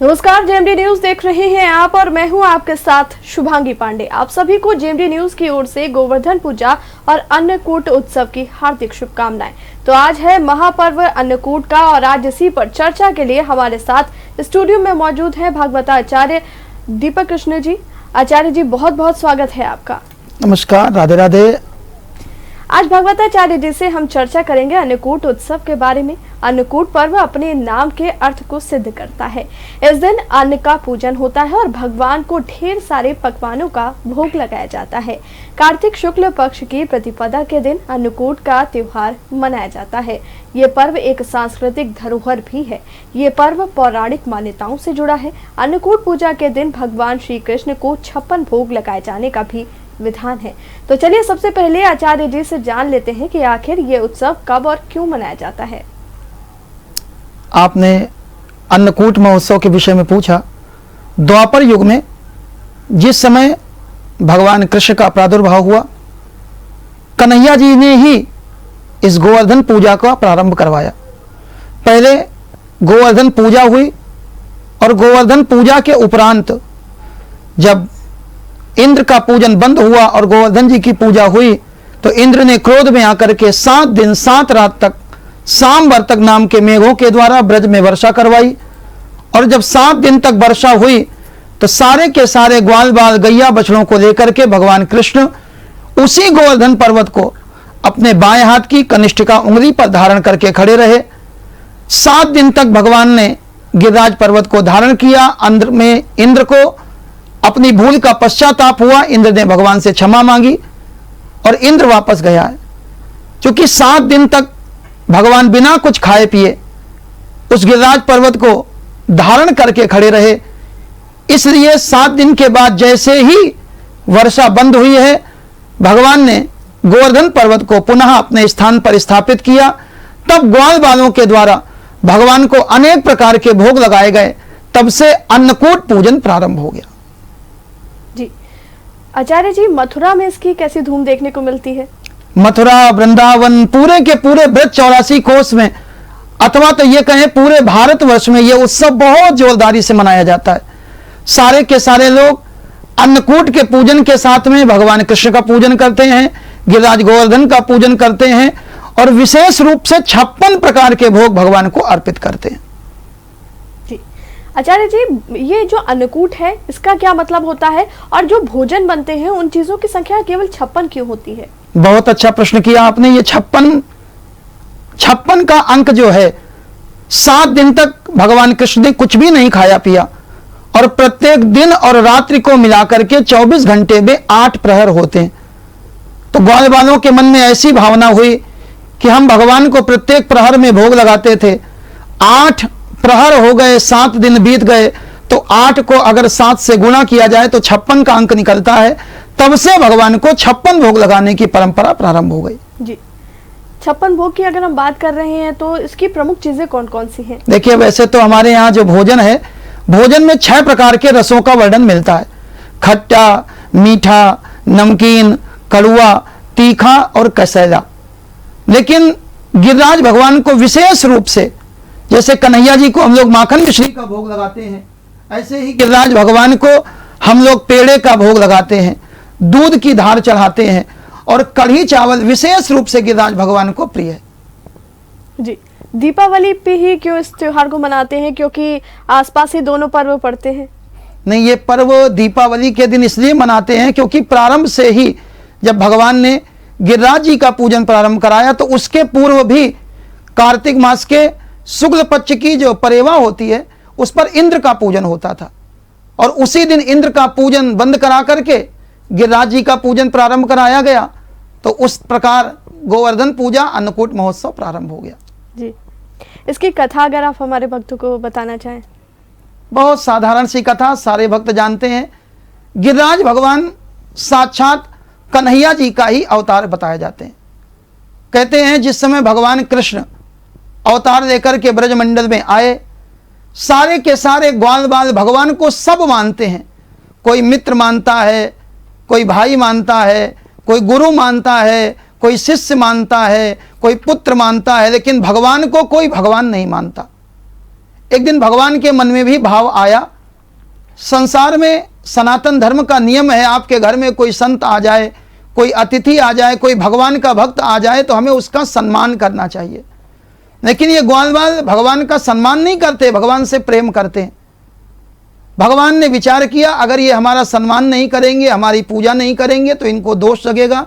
नमस्कार, JMD news देख रहे हैं आप और मैं हूं आपके साथ शुभांगी पांडे। आप सभी को जेएमडी न्यूज की ओर से गोवर्धन पूजा और अन्नकूट उत्सव की हार्दिक शुभकामनाएं। तो आज है महापर्व अन्नकूट का और आज इसी पर चर्चा के लिए हमारे साथ स्टूडियो में मौजूद है भागवताचार्य दीपक कृष्ण जी। आचार्य जी, बहुत बहुत स्वागत है आपका। नमस्कार, राधे राधे। आज भागवताचार्य जी से हम चर्चा करेंगे अन्नकूट उत्सव के बारे में। अन्नकूट पर्व अपने नाम के अर्थ को सिद्ध करता है। इस दिन अन्न का पूजन होता है और भगवान को ढेर सारे पकवानों का भोग लगाया जाता है। कार्तिक शुक्ल पक्ष की प्रतिपदा के दिन अन्नकूट का त्योहार मनाया जाता है। ये पर्व एक सांस्कृतिक धरोहर भी है। ये पर्व पौराणिक मान्यताओं से जुड़ा है। अन्नकूट पूजा के दिन भगवान श्री कृष्ण को 56 भोग लगाए जाने का भी विधान है। तो चलिए सबसे पहले आचार्य जी से जान लेते हैं कि आखिर ये उत्सव कब और क्यों मनाया जाता है। आपने अन्नकूट महोत्सव के विषय में पूछा। द्वापर युग में जिस समय भगवान कृष्ण का प्रादुर्भाव हुआ, कन्हैया जी ने ही इस गोवर्धन पूजा का प्रारंभ करवाया। पहले गोवर्धन पूजा हुई और गोवर्धन पूजा के उपरांत जब इंद्र का पूजन बंद हुआ और गोवर्धन जी की पूजा हुई तो इंद्र ने क्रोध में आकर के 7 दिन 7 रात तक सामवर्तक नाम के मेघों के द्वारा ब्रज में वर्षा करवाई। और जब 7 दिन तक वर्षा हुई तो सारे के सारे ग्वाल बाल गैया बछड़ों को लेकर के भगवान कृष्ण उसी गोवर्धन पर्वत को अपने बाएं हाथ की कनिष्ठिका उंगली पर धारण करके खड़े रहे। 7 दिन तक भगवान ने गिरिराज पर्वत को धारण किया। अंदर में इंद्र को अपनी भूल का पश्चाताप हुआ। इंद्र ने भगवान से क्षमा मांगी और इंद्र वापस गया है। क्योंकि 7 दिन तक भगवान बिना कुछ खाए पिए उस गिरिराज पर्वत को धारण करके खड़े रहे, इसलिए 7 दिन के बाद जैसे ही वर्षा बंद हुई है, भगवान ने गोवर्धन पर्वत को पुनः अपने स्थान पर स्थापित किया। तब ग्वाल बालों के द्वारा भगवान को अनेक प्रकार के भोग लगाए गए। तब से अन्नकूट पूजन प्रारंभ हो गया। जी आचार्य जी, मथुरा में इसकी कैसी धूम देखने को मिलती है? मथुरा, वृंदावन, पूरे के पूरे ब्रज 84 कोस में अथवा तो ये कहें पूरे भारतवर्ष में यह उत्सव बहुत जोरदारी से मनाया जाता है। सारे के सारे लोग अन्नकूट के पूजन के साथ में भगवान कृष्ण का पूजन करते हैं, गिरिराज गोवर्धन का पूजन करते हैं और विशेष रूप से 56 प्रकार के भोग भगवान को अर्पित करते हैं। आचार्य जी, ये जो अन्नकूट है इसका क्या मतलब होता है और जो भोजन बनते हैं उन चीजों की संख्या केवल 56 क्यों होती है? बहुत अच्छा प्रश्न किया आपने। ये 56 का अंक जो है, 7 दिन तक भगवान कृष्ण ने कुछ भी नहीं खाया पिया और प्रत्येक दिन और रात्रि को मिलाकर के 24 घंटे में 8 प्रहर होते हैं। तो ग्वाल बालों के मन में ऐसी भावना हुई कि हम भगवान को प्रत्येक प्रहर में भोग लगाते थे। 8 प्रहर हो गए, 7 दिन बीत गए, तो 8 को अगर 7 से गुणा किया जाए तो 56 का अंक निकलता है। तब से भगवान को 56 भोग लगाने की परंपरा प्रारंभ हो गई। जी, 56 भोग की अगर हम बात कर रहे हैं तो इसकी प्रमुख चीजें कौन कौन सी हैं? देखिए, वैसे तो हमारे यहाँ जो भोजन है, भोजन में 6 प्रकार के रसों का वर्णन मिलता है। खट्टा, मीठा, नमकीन, कड़वा, तीखा और कसैला। लेकिन गिरिराज भगवान को विशेष रूप से, जैसे कन्हैया जी को हम लोग माखन मिश्री का भोग लगाते हैं, ऐसे ही गिरिराज भगवान को हम लोग पेड़े का भोग लगाते हैं, दूध की धार चढ़ाते हैं और कढ़ी चावल विशेष रूप से गिरिराज भगवान को प्रिय है। जी, दीपावली पे ही क्यों इस त्योहार को मनाते हैं? क्योंकि आसपास ही दोनों पर्व पड़ते हैं। नहीं, ये पर्व दीपावली के दिन इसलिए मनाते हैं क्योंकि प्रारंभ से ही जब भगवान ने गिरिराज जी का पूजन प्रारंभ कराया तो उसके पूर्व भी कार्तिक मास के शुक्ल पक्ष की जो परेवा होती है उस पर इंद्र का पूजन होता था और उसी दिन इंद्र का पूजन बंद करा करके गिरिराज जी का पूजन प्रारंभ कराया गया। तो उस प्रकार गोवर्धन पूजा अन्नकूट महोत्सव प्रारंभ हो गया। जी, इसकी कथा अगर आप हमारे भक्तों को बताना चाहें। बहुत साधारण सी कथा, सारे भक्त जानते हैं। गिरिराज भगवान साक्षात कन्हैया जी का ही अवतार बताए जाते हैं। कहते हैं जिस समय भगवान कृष्ण अवतार लेकर के ब्रजमंडल में आए, सारे के सारे ग्वाल बाल भगवान को सब मानते हैं। कोई मित्र मानता है, कोई भाई मानता है, कोई गुरु मानता है, कोई शिष्य मानता है, कोई पुत्र मानता है, लेकिन भगवान को कोई भगवान नहीं मानता। एक दिन भगवान के मन में भी भाव आया, संसार में सनातन धर्म का नियम है, आपके घर में कोई संत आ जाए, कोई अतिथि आ जाए, कोई भगवान का भक्त आ जाए तो हमें उसका सम्मान करना चाहिए। लेकिन ये ग्वालवाल भगवान का सम्मान नहीं करते, भगवान से प्रेम करते हैं। भगवान ने विचार किया, अगर ये हमारा सम्मान नहीं करेंगे, हमारी पूजा नहीं करेंगे तो इनको दोष लगेगा।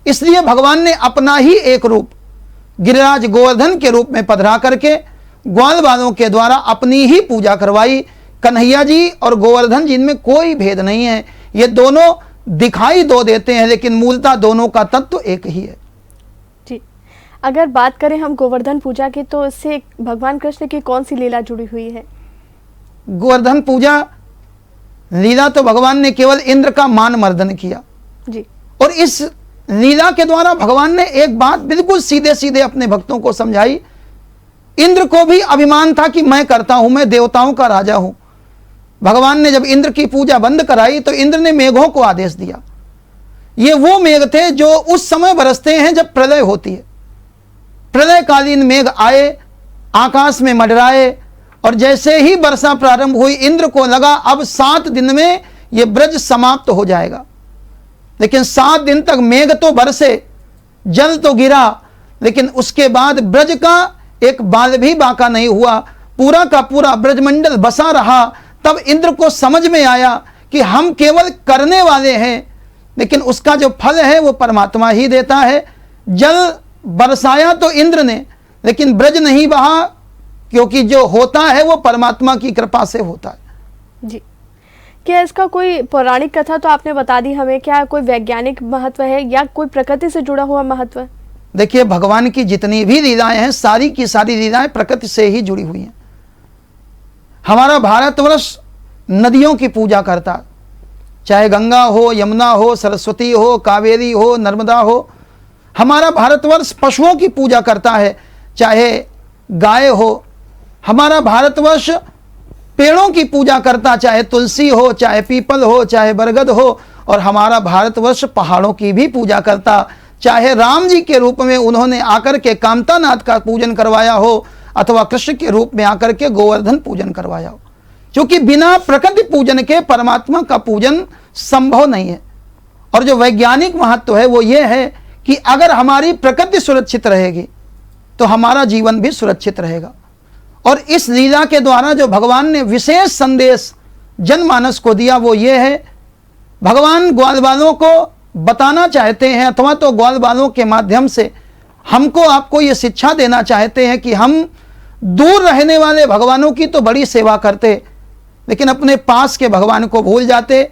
इसलिए भगवान ने अपना ही एक रूप गिरिराज गोवर्धन के रूप में पधरा करके ग्वालवालों के द्वारा अपनी ही पूजा करवाई। कन्हैया जी और गोवर्धन जी इनमें कोई भेद नहीं है, ये दोनों दिखाई दो देते हैं लेकिन मूलतः दोनों का तत्व एक ही है। जी, अगर बात करें हम गोवर्धन पूजा की तो इससे भगवान कृष्ण की कौन सी लीला जुड़ी हुई है? गोवर्धन पूजा लीला तो भगवान ने केवल इंद्र का मान मर्दन किया जी, और इस लीला के द्वारा भगवान ने एक बात बिल्कुल सीधे सीधे अपने भक्तों को समझाई। इंद्र को भी अभिमान था कि मैं करता हूं, मैं देवताओं का राजा हूं। भगवान ने जब इंद्र की पूजा बंद कराई तो इंद्र ने मेघों को आदेश दिया। ये वो मेघ थे जो उस समय बरसते हैं जब प्रलय होती है। प्रलयकालीन मेघ आए, आकाश में मंडराए और जैसे ही वर्षा प्रारंभ हुई इंद्र को लगा अब 7 दिन में यह ब्रज समाप्त हो जाएगा। लेकिन 7 दिन तक मेघ तो बरसे, जल तो गिरा, लेकिन उसके बाद ब्रज का एक बाल भी बाका नहीं हुआ, पूरा का पूरा ब्रजमंडल बसा रहा। तब इंद्र को समझ में आया कि हम केवल करने वाले हैं, लेकिन उसका जो फल है वो परमात्मा ही देता है। जल बरसाया तो इंद्र ने, लेकिन ब्रज नहीं बहा, क्योंकि जो होता है वो परमात्मा की कृपा से होता है। जी, क्या इसका कोई पौराणिक कथा तो आपने बता दी हमें, क्या कोई वैज्ञानिक महत्व है या कोई प्रकृति से जुड़ा हुआ महत्व? देखिए, भगवान की जितनी भी लीलाएं हैं सारी की सारी लीलाएं प्रकृति से ही जुड़ी हुई हैं। हमारा भारतवर्ष नदियों की पूजा करता, चाहे गंगा हो, यमुना हो, सरस्वती हो, कावेरी हो, नर्मदा हो। हमारा भारतवर्ष पशुओं की पूजा करता है, चाहे गाय हो। हमारा भारतवर्ष पेड़ों की पूजा करता, चाहे तुलसी हो, चाहे पीपल हो, चाहे बरगद हो। और हमारा भारतवर्ष पहाड़ों की भी पूजा करता, चाहे राम जी के रूप में उन्होंने आकर के कामतानाथ का पूजन करवाया हो अथवा कृष्ण के रूप में आकर के गोवर्धन पूजन करवाया हो। क्योंकि बिना प्रकृति पूजन के परमात्मा का पूजन संभव नहीं है। और जो वैज्ञानिक महत्व है वो ये है कि अगर हमारी प्रकृति सुरक्षित रहेगी तो हमारा जीवन भी सुरक्षित रहेगा। और इस लीला के द्वारा जो भगवान ने विशेष संदेश जनमानस को दिया वो ये है, भगवान ग्वालवालों को बताना चाहते हैं अथवा तो ग्वालवालों के माध्यम से हमको आपको ये शिक्षा देना चाहते हैं कि हम दूर रहने वाले भगवानों की तो बड़ी सेवा करते, लेकिन अपने पास के भगवान को भूल जाते।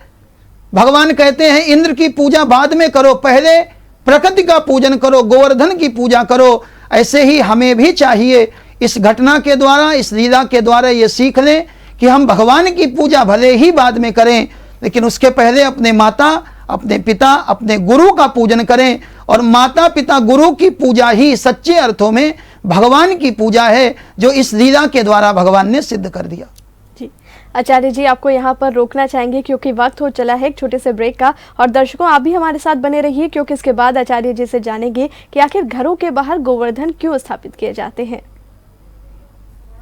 भगवान कहते हैं इंद्र की पूजा बाद में करो, पहले प्रकृति का पूजन करो, गोवर्धन की पूजा करो। ऐसे ही हमें भी चाहिए इस घटना के द्वारा, इस लीला के द्वारा ये सीख लें कि हम भगवान की पूजा भले ही बाद में करें, लेकिन उसके पहले अपने माता, अपने पिता, अपने गुरु का पूजन करें। और माता पिता गुरु की पूजा ही सच्चे अर्थों में भगवान की पूजा है, जो इस लीला के द्वारा भगवान ने सिद्ध कर दिया। जी, आचार्य जी आपको यहाँ पर रोकना चाहेंगे क्योंकि वक्त हो चला है एक छोटे से ब्रेक का। और दर्शकों आप भी हमारे साथ बने रहिए क्योंकि इसके बाद आचार्य जी से जानेंगे कि आखिर घरों के बाहर गोवर्धन क्यों स्थापित किए जाते हैं।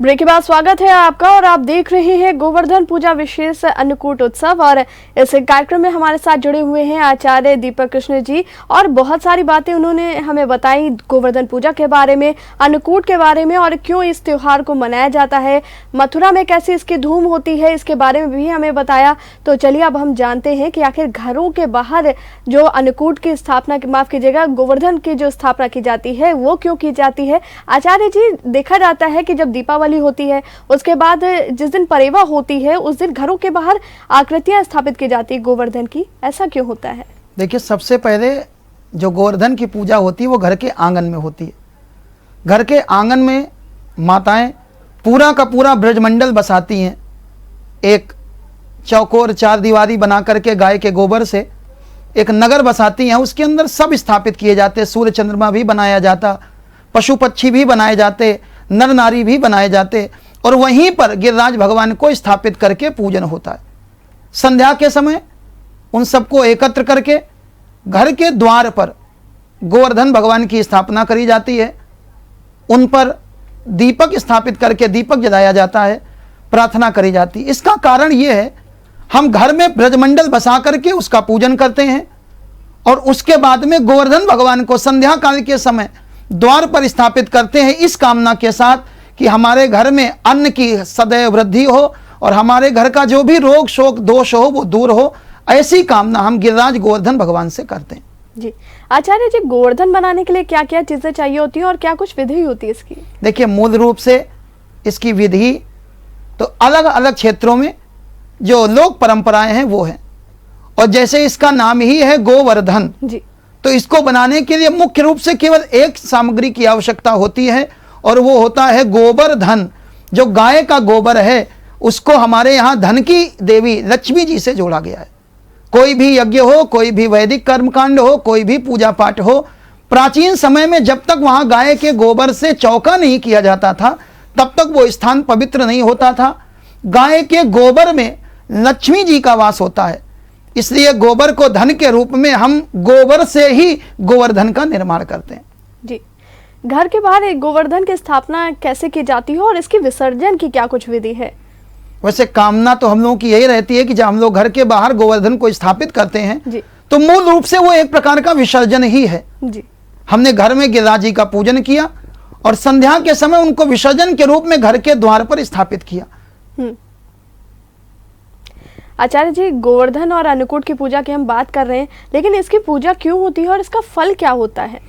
ब्रेक के बाद स्वागत है आपका और आप देख रहे हैं गोवर्धन पूजा विशेष अन्नकूट उत्सव। और इस कार्यक्रम में हमारे साथ जुड़े हुए हैं आचार्य दीपक कृष्ण जी और बहुत सारी बातें उन्होंने हमें बताई गोवर्धन पूजा के बारे में, अन्नकूट के बारे में और क्यों इस त्योहार को मनाया जाता है, मथुरा में कैसे इसकी धूम होती है, इसके बारे में भी हमें बताया। तो चलिए अब हम जानते हैं कि आखिर घरों के बाहर जो अन्नकूट की स्थापना, माफ कीजिएगा, गोवर्धन की जो स्थापना की जाती है वो क्यों की जाती है। आचार्य जी, देखा जाता है कि जब दीपावली होती है उसके बाद जिस दिन परेवा होती है उस दिन घरों के बाहर आकृतियां स्थापित की जाती है गोवर्धन की, ऐसा क्यों होता है? देखिए, सबसे पहले जो गोवर्धन की पूजा होती है वो घर के आंगन में होती है। घर के आंगन में माताएं पूरा का पूरा ब्रजमंडल बसाती हैं। एक चौकोर 4 दीवारी बना करके गाय के गोबर से एक नगर बसाती हैं, उसके अंदर सब स्थापित किए जाते। सूर्य चंद्रमा भी बनाया जाता, पशु पक्षी भी बनाए जाते, नर नारी भी बनाए जाते और वहीं पर गिरिराज भगवान को स्थापित करके पूजन होता है। संध्या के समय उन सबको एकत्र करके घर के द्वार पर गोवर्धन भगवान की स्थापना करी जाती है। उन पर दीपक स्थापित करके दीपक जलाया जाता है, प्रार्थना करी जाती है। इसका कारण यह है, हम घर में ब्रजमंडल बसा करके उसका पूजन करते हैं और उसके बाद में गोवर्धन भगवान को संध्या काल के समय द्वार पर स्थापित करते हैं, इस कामना के साथ कि हमारे घर में अन्न की सदैव वृद्धि हो और हमारे घर का जो भी रोग शोक दोष हो वो दूर हो। ऐसी कामना हम गिरिराज गोवर्धन भगवान से करते हैं। जी आचार्य जी, गोवर्धन बनाने के लिए क्या क्या चीजें चाहिए होती हैं और क्या कुछ विधि होती है इसकी? देखिए, मूल रूप से इसकी विधि तो अलग अलग क्षेत्रों में जो लोक परंपराएं हैं वो है, और जैसे इसका नाम ही है गोवर्धन जी, तो इसको बनाने के लिए मुख्य रूप से केवल एक सामग्री की आवश्यकता होती है और वो होता है गोबर धन। जो गाय का गोबर है उसको हमारे यहाँ धन की देवी लक्ष्मी जी से जोड़ा गया है। कोई भी यज्ञ हो, कोई भी वैदिक कर्मकांड हो, कोई भी पूजा पाठ हो, प्राचीन समय में जब तक वहां गाय के गोबर से चौका नहीं किया जाता था तब तक वो स्थान पवित्र नहीं होता था। गाय के गोबर में लक्ष्मी जी का वास होता है, इसलिए गोबर को धन के रूप में हम गोबर से ही गोवर्धन का निर्माण करते हैं। जी, घर के बाहर एक गोवर्धन की स्थापना कैसे की जाती है और इसकी विसर्जन की क्या कुछ विधि है? वैसे कामना तो हम लोगों की यही रहती है कि जब हम लोग घर के बाहर गोवर्धन को स्थापित करते हैं जी, तो मूल रूप से वो एक प्रकार का विसर्जन ही है। जी, हमने घर में गिरिराज जी का पूजन किया और संध्या के समय उनको विसर्जन के रूप में घर के द्वार पर स्थापित किया। आचार्य जी, गोवर्धन और अन्नकूट की पूजा की हम बात कर रहे हैं, लेकिन इसकी पूजा क्यों होती है और इसका फल क्या होता है?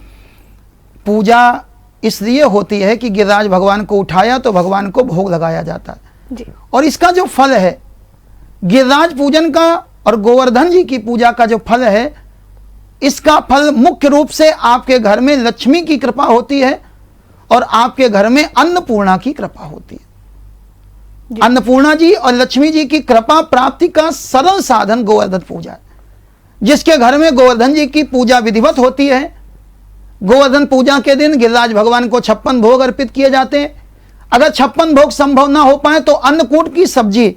पूजा इसलिए होती है कि गिरिराज भगवान को उठाया तो भगवान को भोग लगाया जाता है जी, और इसका जो फल है गिरिराज पूजन का और गोवर्धन जी की पूजा का जो फल है, इसका फल मुख्य रूप से आपके घर में लक्ष्मी की कृपा होती है और आपके घर में अन्नपूर्णा की कृपा होती है। अन्नपूर्णा जी और लक्ष्मी जी की कृपा प्राप्ति का सरल साधन गोवर्धन पूजा है। जिसके घर में गोवर्धन जी की पूजा विधिवत होती है, गोवर्धन पूजा के दिन गिरिराज भगवान को 56 भोग अर्पित किए जाते हैं। अगर 56 भोग संभव ना हो पाए तो अन्नकूट की सब्जी,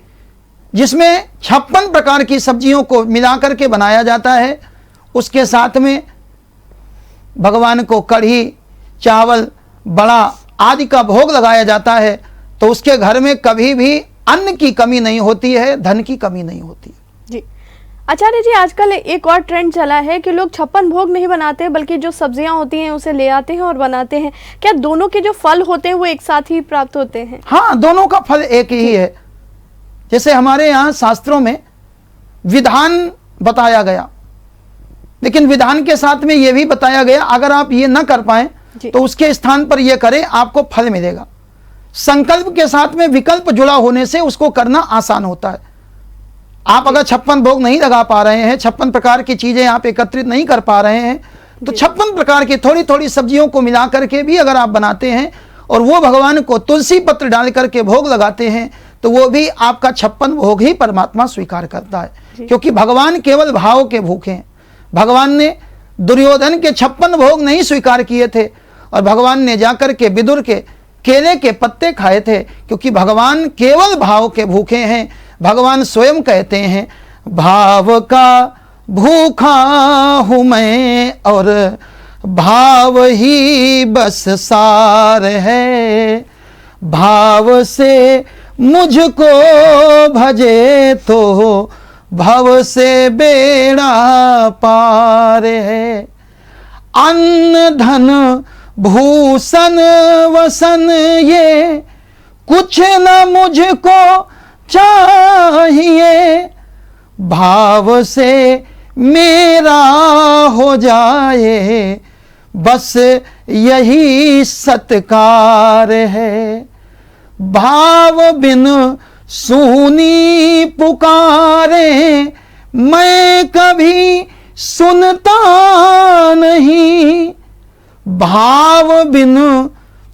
जिसमें 56 प्रकार की सब्जियों को मिलाकर के बनाया जाता है, उसके साथ में भगवान को कढ़ी, चावल, बड़ा आदि का भोग लगाया जाता है, तो उसके घर में कभी भी अन्न की कमी नहीं होती है, धन की कमी नहीं होती है। जी आचार्य जी, आजकल एक और ट्रेंड चला है कि लोग 56 भोग नहीं बनाते बल्कि जो सब्जियां होती हैं उसे ले आते हैं और बनाते हैं। क्या दोनों के जो फल होते हैं वो एक साथ ही प्राप्त होते हैं? हाँ, दोनों का फल एक ही है। जैसे हमारे यहाँ शास्त्रों में विधान बताया गया, लेकिन विधान के साथ में यह भी बताया गया अगर आप ये न कर पाए तो उसके स्थान पर यह करें, आपको फल मिलेगा। संकल्प के साथ में विकल्प जुड़ा होने से उसको करना आसान होता है। आप अगर 56 भोग नहीं लगा पा रहे हैं, 56 प्रकार की चीजें आप एकत्रित नहीं कर पा रहे हैं, तो 56 प्रकार की थोड़ी थोड़ी सब्जियों को मिला करके भी अगर आप बनाते हैं और वो भगवान को तुलसी पत्र डाल करके भोग लगाते हैं तो वो भी आपका 56 भोग ही परमात्मा स्वीकार करता है। क्योंकि भगवान केवल भाव के भूखे हैं। भगवान ने दुर्योधन के 56 भोग नहीं स्वीकार किए थे और भगवान ने जाकर के विदुर के केले के पत्ते खाए थे, क्योंकि भगवान केवल भाव के भूखे हैं। भगवान स्वयं कहते हैं, भाव का भूखा हूं मैं और भाव ही बस सार है। भाव से मुझको भजे तो भव से बेड़ा पार है। अन्न धन भूषण वसन ये कुछ न मुझको चाहिए। भाव से मेरा हो जाए बस यही सत्कार है। भाव बिन सूनी पुकारे मैं कभी सुनता नहीं। भाव बिन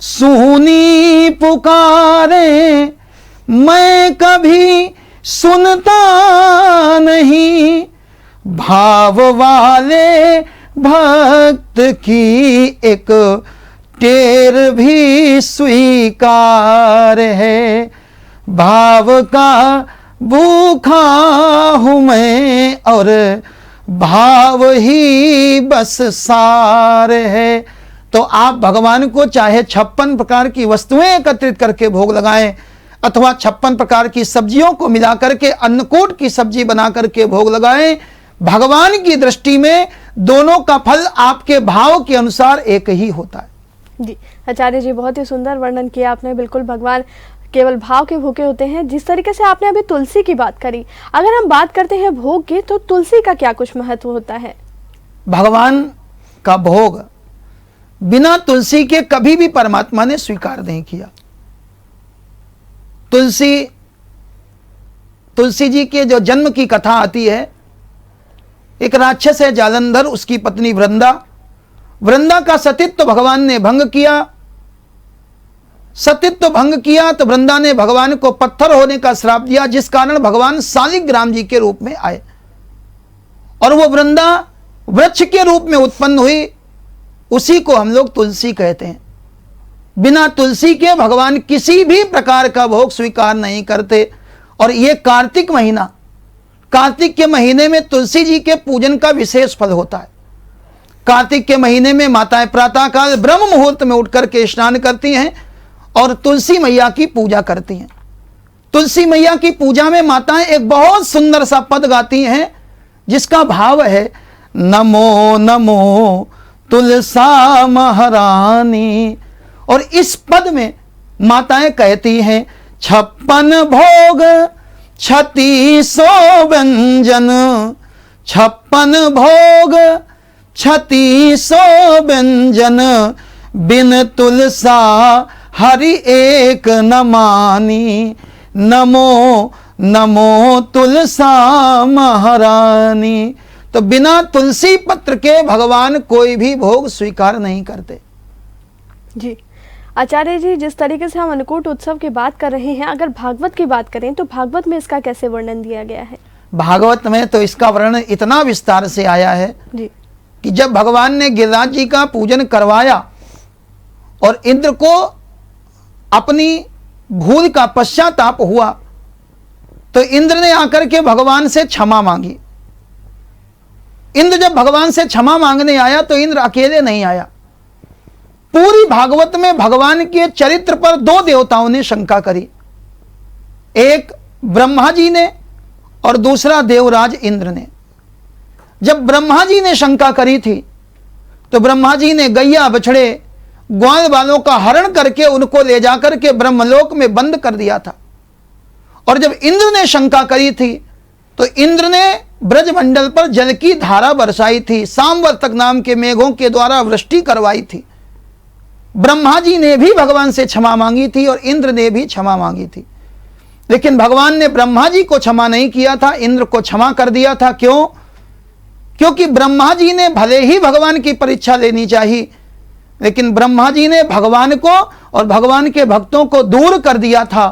सूनी पुकारे मैं कभी सुनता नहीं। भाव वाले भक्त की एक टेर भी स्वीकार है। भाव का भूखा हूं मैं और भाव ही बस सार है। तो आप भगवान को चाहे 56 प्रकार की वस्तुएं एकत्रित करके भोग लगाएं अथवा 56 प्रकार की सब्जियों को मिला करके अन्नकूट की सब्जी बना करके भोग लगाएं, भगवान की दृष्टि में दोनों का फल आपके भाव के अनुसार एक ही होता है। जी आचार्य जी, बहुत ही सुंदर वर्णन किया आपने। बिल्कुल भगवान केवल भाव के भूखे होते हैं। जिस तरीके से आपने अभी तुलसी की बात करी, अगर हम बात करते हैं भोग की, तो तुलसी का क्या कुछ महत्व होता है? भगवान का भोग बिना तुलसी के कभी भी परमात्मा ने स्वीकार नहीं किया। तुलसी जी के जो जन्म की कथा आती है, एक राक्षस है जालंधर, उसकी पत्नी वृंदा का सतीत्व भगवान ने भंग किया। सतीत्व भंग किया तो वृंदा ने भगवान को पत्थर होने का श्राप दिया, जिस कारण भगवान शालिग्राम जी के रूप में आए और वो वृंदा वृक्ष के रूप में उत्पन्न हुई। उसी को हम लोग तुलसी कहते हैं। बिना तुलसी के भगवान किसी भी प्रकार का भोग स्वीकार नहीं करते। और ये कार्तिक के महीने में तुलसी जी के पूजन का विशेष फल होता है। कार्तिक के महीने में माताएं प्रातःकाल ब्रह्म मुहूर्त में उठकर के स्नान करती हैं और तुलसी मैया की पूजा करती हैं। तुलसी मैया की पूजा में माताएं एक बहुत सुंदर सा पद गाती हैं, जिसका भाव है नमो नमो तुलसा महारानी। और इस पद में माताएं कहती हैं 56 भोग 36 व्यंजन, 56 भोग 36 व्यंजन, बिन तुलसा हरि एक न मानी, नमो नमो तुलसा महारानी। तो बिना तुलसी पत्र के भगवान कोई भी भोग स्वीकार नहीं करते। जी आचार्य जी, जिस तरीके से हम अन्नकूट उत्सव की बात कर रहे हैं, अगर भागवत की बात करें तो भागवत में इसका कैसे वर्णन दिया गया है? भागवत में तो इसका वर्णन इतना विस्तार से आया है जी कि जब भगवान ने गिरिराज जी का पूजन करवाया और इंद्र को अपनी भूल का पश्चाताप हुआ, तो इंद्र ने आकर के भगवान से क्षमा मांगी। इंद्र जब भगवान से क्षमा मांगने आया तो इंद्र अकेले नहीं आया। पूरी भागवत में भगवान के चरित्र पर 2 देवताओं ने शंका करी, एक ब्रह्मा जी ने और दूसरा देवराज इंद्र ने। जब ब्रह्मा जी ने शंका करी थी तो ब्रह्मा जी ने गैया बछड़े ग्वाल बालों का हरण करके उनको ले जाकर के ब्रह्मलोक में बंद कर दिया था। और जब इंद्र ने शंका करी थी तो इंद्र ने ब्रजमंडल पर जल की धारा बरसाई थी, सामवर्तक नाम के मेघों के द्वारा वृष्टि करवाई थी। ब्रह्मा जी ने भी भगवान से क्षमा मांगी थी और इंद्र ने भी क्षमा मांगी थी, लेकिन भगवान ने ब्रह्मा जी को क्षमा नहीं किया था, इंद्र को क्षमा कर दिया था। क्यों? क्योंकि ब्रह्मा जी ने भले ही भगवान की परीक्षा लेनी चाहिए, लेकिन ब्रह्मा जी ने भगवान को और भगवान के भक्तों को दूर कर दिया था।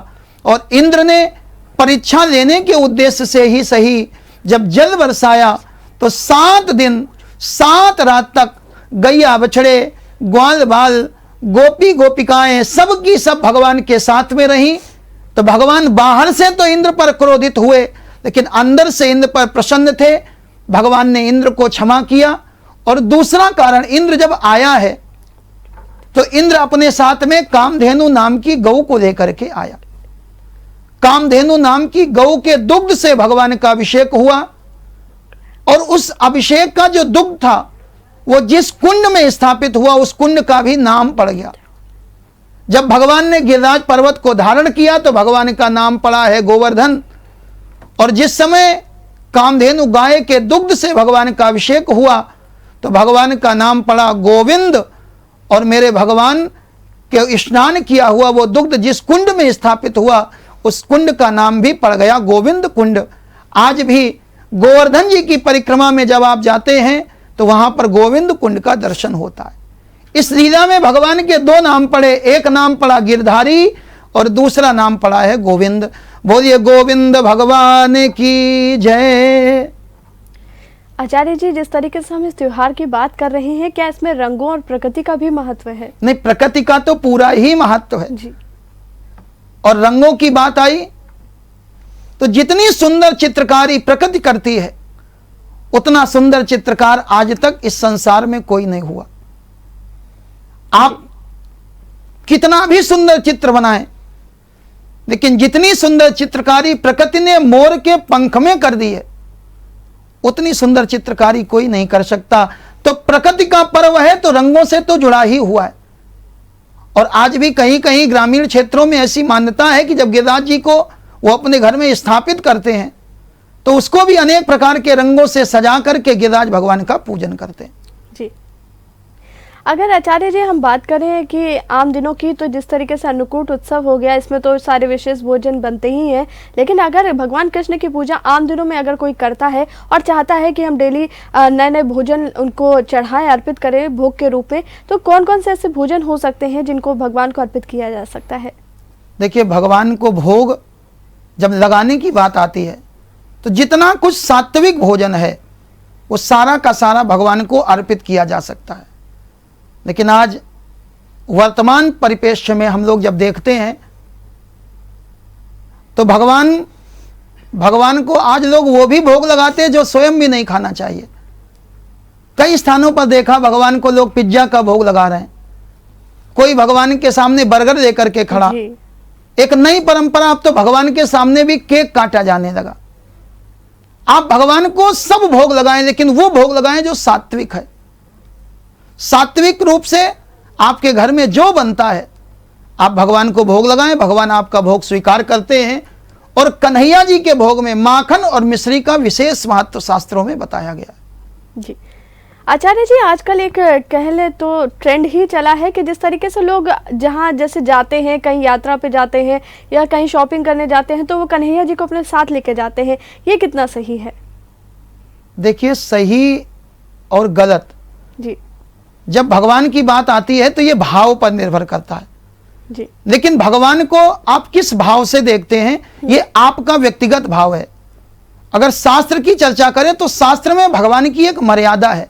और इंद्र ने परीक्षा लेने के उद्देश्य से ही सही, जब जल बरसाया तो 7 दिन 7 रात तक गैया बछड़े ग्वाल बाल गोपी गोपिकाएं सब की सब भगवान के साथ में रहीं। तो भगवान बाहर से तो इंद्र पर क्रोधित हुए, लेकिन अंदर से इंद्र पर प्रसन्न थे। भगवान ने इंद्र को क्षमा किया। और दूसरा कारण, इंद्र जब आया है तो इंद्र अपने साथ में कामधेनु नाम की गौ को लेकर के आया। कामधेनु नाम की गौ के दुग्ध से भगवान का अभिषेक हुआ और उस अभिषेक का जो दुग्ध था वो जिस कुंड में स्थापित हुआ उस कुंड का भी नाम पड़ गया। जब भगवान ने गिरिराज पर्वत को धारण किया तो भगवान का नाम पड़ा है गोवर्धन। और जिस समय कामधेनु गाय के दुग्ध से भगवान का अभिषेक हुआ तो भगवान का नाम पड़ा गोविंद। और मेरे भगवान के स्नान किया हुआ वो दुग्ध जिस कुंड में स्थापित हुआ उस कुंड का नाम भी पड़ गया गोविंद कुंड। आज भी गोवर्धन जी की परिक्रमा में जब आप जाते हैं तो वहां पर गोविंद कुंड का दर्शन होता है। इस लीला में भगवान के 2 नाम पड़े, एक नाम पड़ा गिरधारी और दूसरा नाम पड़ा है गोविंद। बोलिए गोविंद भगवान की जय। आचार्य जी, जिस तरीके से हम इस त्योहार की बात कर रहे हैं, क्या इसमें रंगों और प्रकृति का भी महत्व है? नहीं, प्रकृति का तो पूरा ही महत्व है जी। और रंगों की बात आई तो जितनी सुंदर चित्रकारी प्रकृति करती है उतना सुंदर चित्रकार आज तक इस संसार में कोई नहीं हुआ। आप कितना भी सुंदर चित्र बनाएं, लेकिन जितनी सुंदर चित्रकारी प्रकृति ने मोर के पंख में कर दी है, उतनी सुंदर चित्रकारी कोई नहीं कर सकता। तो प्रकृति का पर्व है तो रंगों से तो जुड़ा ही हुआ है। और आज भी कहीं कहीं ग्रामीण क्षेत्रों में ऐसी मान्यता है कि जब गिरिराज जी को वो अपने घर में स्थापित करते हैं तो उसको भी अनेक प्रकार के रंगों से सजा करके गिरिराज भगवान का पूजन करते हैं। जी, अगर आचार्य जी हम बात करें कि आम दिनों की, तो जिस तरीके से अन्नकूट उत्सव हो गया, इसमें तो सारे विशेष भोजन बनते ही हैं, लेकिन अगर भगवान कृष्ण की पूजा आम दिनों में अगर कोई करता है और चाहता है कि हम डेली नए नए भोजन उनको चढ़ाएं, अर्पित करें भोग के रूप में, तो कौन कौन से ऐसे भोजन हो सकते हैं जिनको भगवान को अर्पित किया जा सकता है? देखिए, भगवान को भोग जब लगाने की बात आती है तो जितना कुछ सात्विक भोजन है वो सारा का सारा भगवान को अर्पित किया जा सकता है। लेकिन आज वर्तमान परिप्रेक्ष्य में हम लोग जब देखते हैं तो भगवान को आज लोग वो भी भोग लगाते हैं जो स्वयं भी नहीं खाना चाहिए। कई स्थानों पर देखा भगवान को लोग पिज्जा का भोग लगा रहे हैं, कोई भगवान के सामने बर्गर लेकर के खड़ा। एक नई परंपरा, अब तो भगवान के सामने भी केक काटा जाने लगा। आप भगवान को सब भोग लगाएं, लेकिन वो भोग लगाएं जो सात्विक है। सात्विक रूप से आपके घर में जो बनता है आप भगवान को भोग लगाएं, भगवान आपका भोग स्वीकार करते हैं। और कन्हैया जी के भोग में माखन और मिश्री का विशेष महत्व शास्त्रों में बताया गया जी। आचार्य जी, आजकल एक कह ले तो ट्रेंड ही चला है कि जिस तरीके से लोग जहाँ जैसे जाते हैं, कहीं यात्रा पे जाते हैं या कहीं शॉपिंग करने जाते हैं, तो वो कन्हैया जी को अपने साथ लेके जाते हैं, ये कितना सही है? देखिए, सही और गलत जी, जब भगवान की बात आती है तो ये भाव पर निर्भर करता है जी। लेकिन भगवान को आप किस भाव से देखते हैं ये आपका व्यक्तिगत भाव है। अगर शास्त्र की चर्चा करें तो शास्त्र में भगवान की एक मर्यादा है।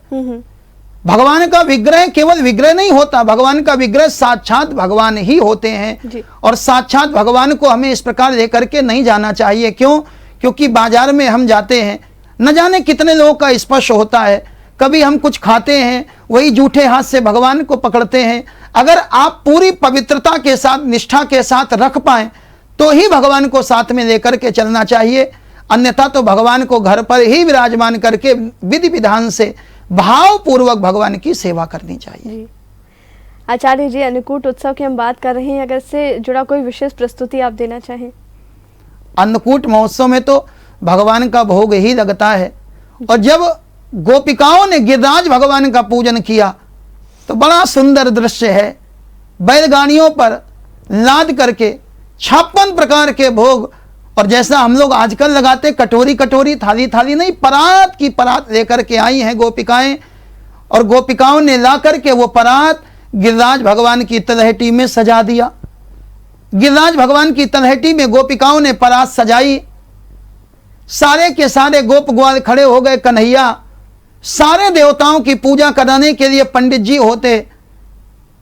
भगवान का विग्रह केवल विग्रह नहीं होता, भगवान का विग्रह साक्षात भगवान ही होते हैं। और साक्षात भगवान को हमें इस प्रकार लेकर के नहीं जाना चाहिए। क्यों? क्योंकि बाजार में हम जाते हैं, न जाने कितने लोगों का स्पर्श होता है। कभी हम कुछ खाते हैं, वही जूठे हाथ से भगवान को पकड़ते हैं। अगर आप पूरी पवित्रता के साथ, निष्ठा के साथ रख पाएं तो ही भगवान को साथ में लेकर के चलना चाहिए। अन्यथा तो भगवान को घर पर ही विराजमान करके विधि विधान से भाव पूर्वक भगवान की सेवा करनी चाहिए। आचार्य जी, अन्नकूट उत्सव की हम बात कर रहे हैं, अगर इससे जुड़ा कोई विशेष प्रस्तुति आप देना चाहें? अन्नकूट महोत्सव में तो भगवान का भोग ही लगता है। और जब गोपिकाओं ने गिरिराज भगवान का पूजन किया तो बड़ा सुंदर दृश्य है। बैलगाड़ियों पर लाद करके 56 प्रकार के भोग, और जैसा हम लोग आजकल लगाते कटोरी कटोरी, थाली थाली नहीं, परात की परात लेकर के आई हैं गोपिकाएं। और गोपिकाओं ने ला करके वो परात गिरिराज भगवान की तलहटी में सजा दिया। गिरिराज भगवान की तलहटी में गोपिकाओं ने परात सजाई। सारे के सारे गोप ग्वाल खड़े हो गए। कन्हैया, सारे देवताओं की पूजा कराने के लिए पंडित जी होते,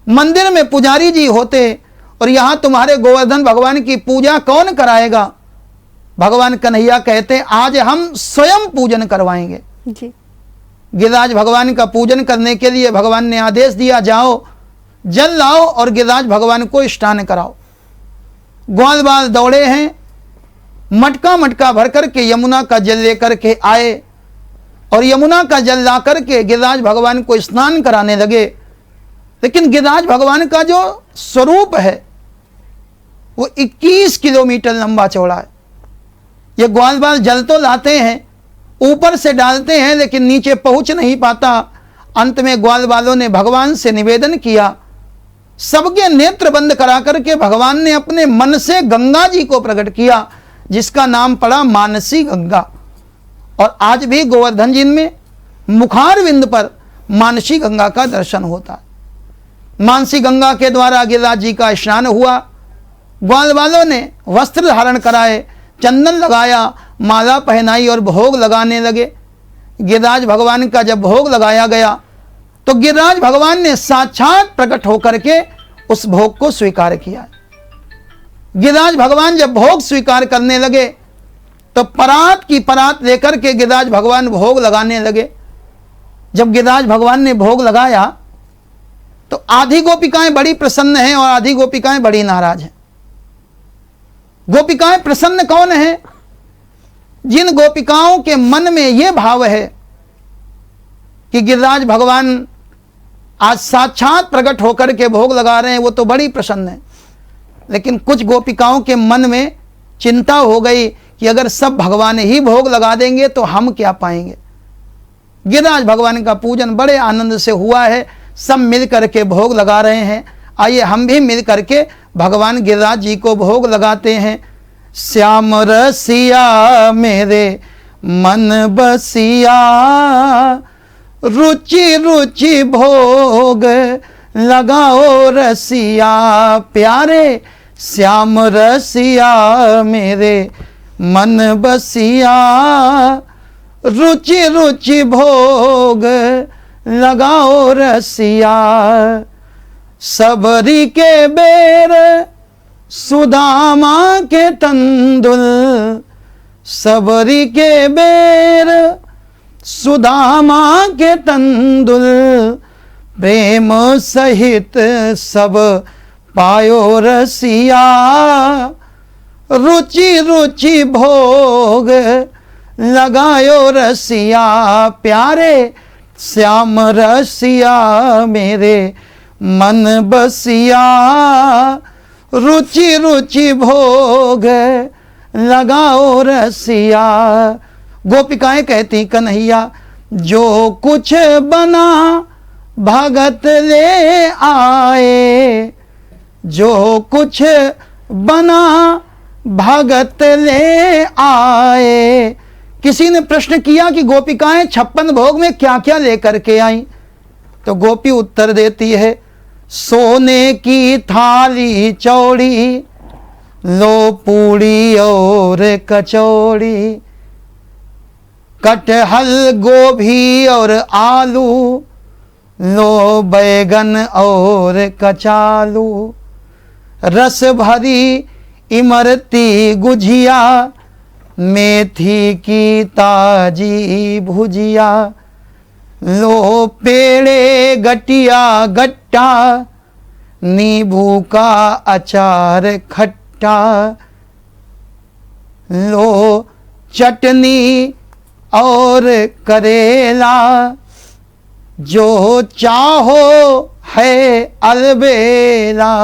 मंदिर में पुजारी जी होते, और यहां तुम्हारे गोवर्धन भगवान की पूजा कौन कराएगा? भगवान कन्हैया कहते आज हम स्वयं पूजन करवाएंगे जी। गिरिराज भगवान का पूजन करने के लिए भगवान ने आदेश दिया, जाओ जल लाओ और गिरिराज भगवान को स्नान कराओ। ग्वाल बाल दौड़े हैं, मटका मटका भर करके यमुना का जल लेकर के आए और यमुना का जल ला करके गिरिराज भगवान को स्नान कराने लगे। लेकिन गिरिराज भगवान का जो स्वरूप है वो 21 किलोमीटर लंबा चौड़ा है। ये ग्वाल बाल जल तो लाते हैं, ऊपर से डालते हैं, लेकिन नीचे पहुंच नहीं पाता। अंत में ग्वाल बालों ने भगवान से निवेदन किया, सबके नेत्र बंद करा करके भगवान ने अपने मन से गंगा जी को प्रकट किया, जिसका नाम पड़ा मानसी गंगा। और आज भी गोवर्धन जी में मुखारविंद पर मानसी गंगा का दर्शन होता है। मानसी गंगा के द्वारा गिरिराज जी का स्नान हुआ। ग्वाल वालों ने वस्त्र धारण कराए, चंदन लगाया, माला पहनाई और भोग लगाने लगे। गिरिराज भगवान का जब भोग लगाया गया तो गिरिराज भगवान ने साक्षात प्रकट होकर के उस भोग को स्वीकार किया। गिरिराज भगवान जब भोग स्वीकार करने लगे तो परात की परात लेकर के गिरिराज भगवान भोग लगाने लगे। जब गिरिराज भगवान ने भोग लगाया तो आधी गोपिकाएं बड़ी प्रसन्न हैं और आधी गोपिकाएं बड़ी नाराज हैं। गोपिकाएं प्रसन्न कौन है? जिन गोपिकाओं के मन में यह भाव है कि गिरिराज भगवान आज साक्षात प्रकट होकर के भोग लगा रहे हैं, वो तो बड़ी प्रसन्न है। लेकिन कुछ गोपिकाओं के मन में चिंता हो गई कि अगर सब भगवान ही भोग लगा देंगे तो हम क्या पाएंगे। गिरिराज भगवान का पूजन बड़े आनंद से हुआ है, सब मिल करके भोग लगा रहे हैं। आइए हम भी मिल करके भगवान गिरिराज जी को भोग लगाते हैं। श्याम रसिया मेरे मन बसिया, रुचि रुचि भोग लगाओ रसिया प्यारे। श्याम रसिया मेरे मन बसिया, रुचि रुचि भोग लगाओ रसिया। सबरी के बेर सुदामा के तंदुल, सबरी के बेर सुदामा के तंदुल, प्रेम सहित सब पायो रसिया। रुचि रुचि भोग लगायो रसिया प्यारे। श्याम रसिया मेरे मन बसिया, रुचि रुचि भोग लगाओ रसिया। गोपिकाएं कहती कन्हैया जो कुछ बना भगत ले आए, जो कुछ बना भगत ले आए। किसी ने प्रश्न किया कि गोपिकाएं 56 भोग में क्या क्या लेकर के आई, तो गोपी उत्तर देती है सोने की थाली चौड़ी, लो पूड़ी और कचौड़ी, कटहल गोभी और आलू, लो बैगन और कचालू, रस भरी इमरती गुझिया, मेथी की ताजी भुजिया, लो पेड़े गटिया गट्टा, नींबू का अचार खट्टा, लो चटनी और करेला, जो चाहो है अलबेला।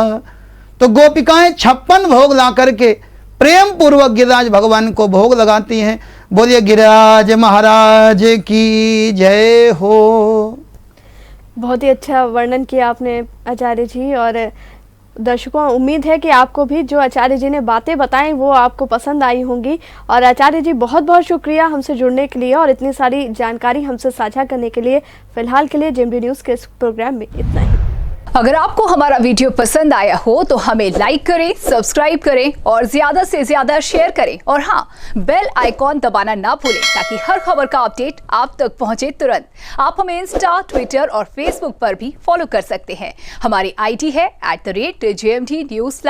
तो गोपिकाएं 56 भोग ला करके प्रेम पूर्वक गिरिराज भगवान को भोग लगाती हैं। बोलिए गिरिराज महाराज की जय हो। बहुत ही अच्छा वर्णन किया आपने आचार्य जी, और दर्शकों उम्मीद है कि आपको भी जो आचार्य जी ने बातें बताई वो आपको पसंद आई होंगी। और आचार्य जी बहुत बहुत शुक्रिया हमसे जुड़ने के लिए और इतनी सारी जानकारी हमसे साझा करने के लिए। फिलहाल के लिए जेएमडी न्यूज़ के इस प्रोग्राम में इतना ही। अगर आपको हमारा वीडियो पसंद आया हो तो हमें लाइक करें, सब्सक्राइब करें और ज्यादा से ज्यादा शेयर करें। और हाँ, बेल आइकॉन दबाना ना भूलें ताकि हर खबर का अपडेट आप तक पहुंचे तुरंत। आप हमें इंस्टा, ट्विटर और फेसबुक पर भी फॉलो कर सकते हैं। हमारी आईडी है @JMD News।